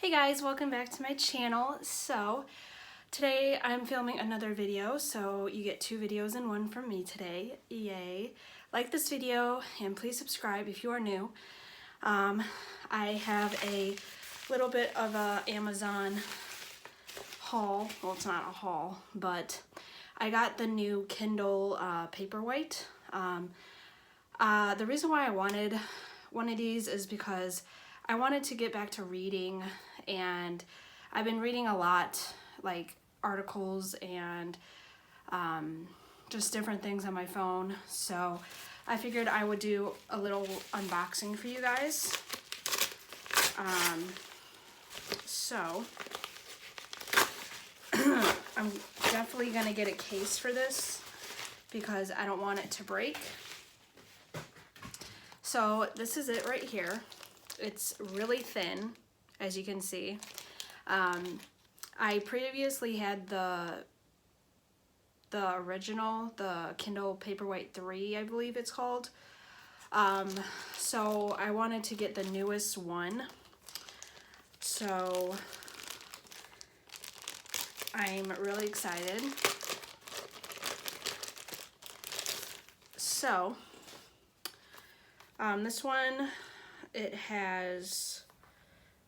Hey guys, welcome back to my channel. So today I'm filming another video, so you get two videos in one from me today. Yay. Like this video and please subscribe if you are new. I have a little bit of a Amazon haul. Well, it's not a haul, but I got the new Kindle paperwhite. The reason why I wanted one of these is because I wanted to get back to reading, and I've been reading a lot, like articles and just different things on my phone, so I figured I would do a little unboxing for you guys. So I'm definitely gonna get a case for this because I don't want it to break. So this is it right here. It's really thin, as you can see. I previously had the original, the Kindle Paperwhite 3, I believe it's called. So I wanted to get the newest one. So I'm really excited. So this one,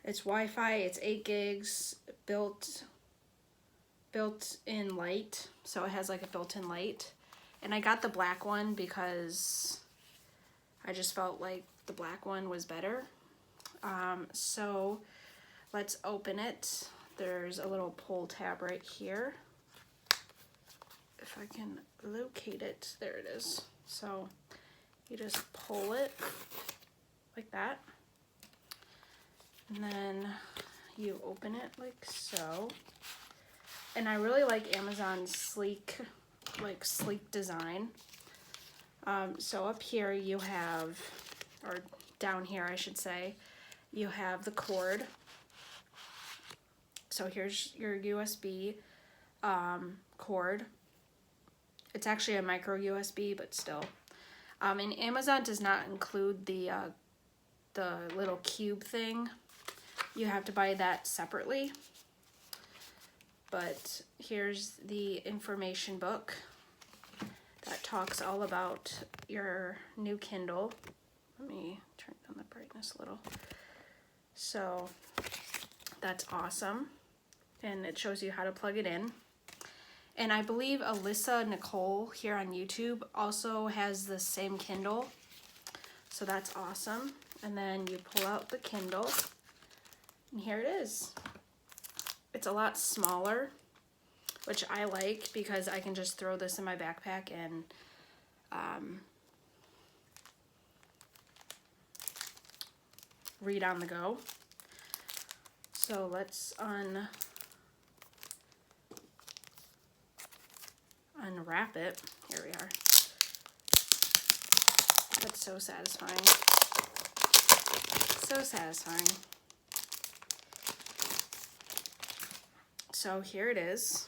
it's Wi-Fi, it's 8 gigs, built-in light, so it has like a built-in light. And I got the black one because I just felt like the black one was better. So let's open it. There's a little pull tab right here. If I can locate it, there it is. So you just pull it like that, and then you open it like so. And I really like Amazon's sleek design. So up here you have, or down here I should say, you have the cord. So here's your USB cord. It's actually a micro USB, but still. And Amazon does not include the little cube thing. You have to buy that separately. But here's the information book that talks all about your new Kindle. Let me turn down the brightness a little. So that's awesome. And it shows you how to plug it in. And I believe Alyssa Nicole here on YouTube also has the same Kindle. So that's awesome. And then you pull out the Kindle, and here it is. It's a lot smaller, which I like because I can just throw this in my backpack and read on the go. So let's unwrap it. Here we are. That's so satisfying. So satisfying. So here it is.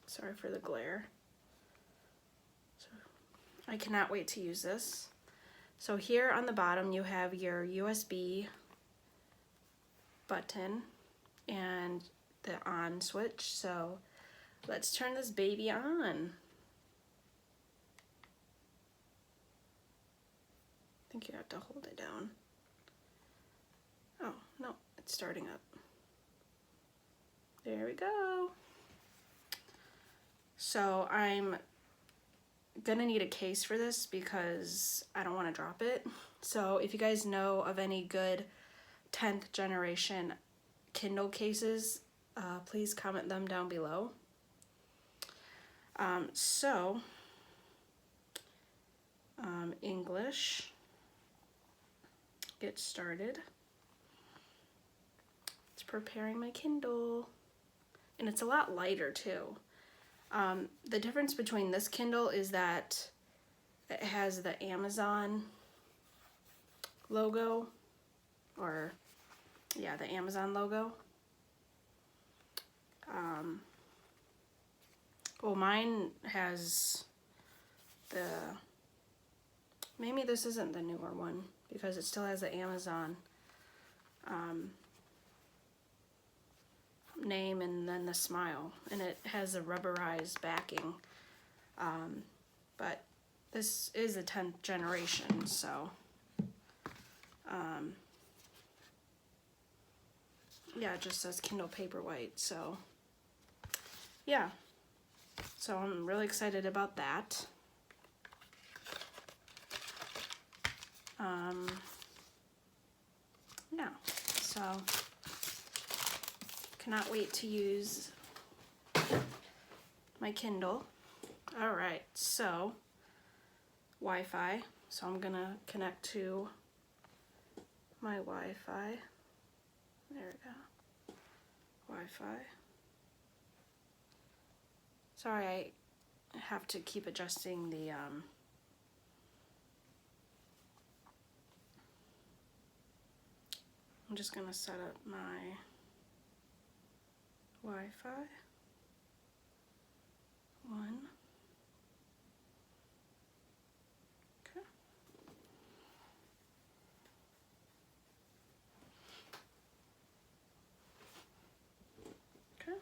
Sorry for the glare. So I cannot wait to use this. So here on the bottom you have your USB button and the on switch. So let's turn this baby on. I think you have to hold it down. Oh, no, it's starting up. There we go. So I'm gonna need a case for this because I don't want to drop it. So if you guys know of any good 10th generation Kindle cases, please comment them down below. English. Get started. It's preparing my Kindle. And it's a lot lighter too. The difference between this Kindle is that it has the Amazon logo, or yeah, the Amazon logo. Well, mine has maybe this isn't the newer one. because it still has the Amazon name and then the smile, and it has a rubberized backing, but this is a 10th generation, so yeah, it just says Kindle Paperwhite, so yeah, so I'm really excited about that. Yeah, so cannot wait to use my Kindle. All right, so Wi-Fi. So I'm gonna connect to my Wi-Fi. There we go. Wi-Fi. Sorry, I have to keep adjusting the I'm just gonna set up my Wi-Fi. 1. Okay. Okay.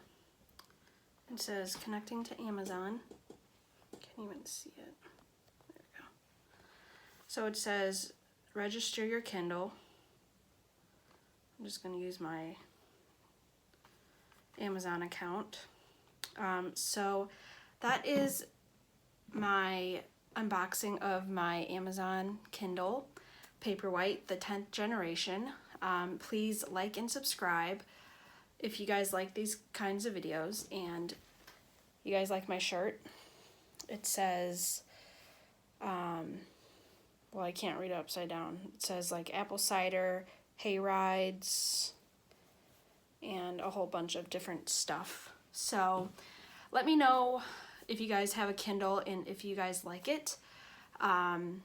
It says connecting to Amazon. Can't even see it. There we go. So it says register your Kindle. I'm just going to use my Amazon account. So that is my unboxing of my Amazon Kindle Paperwhite, the 10th generation. Please like and subscribe if you guys like these kinds of videos, and you guys like my shirt. It says, well, I can't read it upside down. It says like apple cider, hay rides, and a whole bunch of different stuff. So let me know if you guys have a Kindle and if you guys like it. And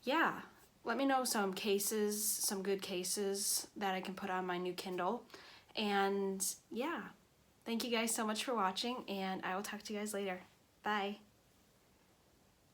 yeah, let me know some cases, some good cases that I can put on my new Kindle. And yeah, thank you guys so much for watching, and I will talk to you guys later. Bye.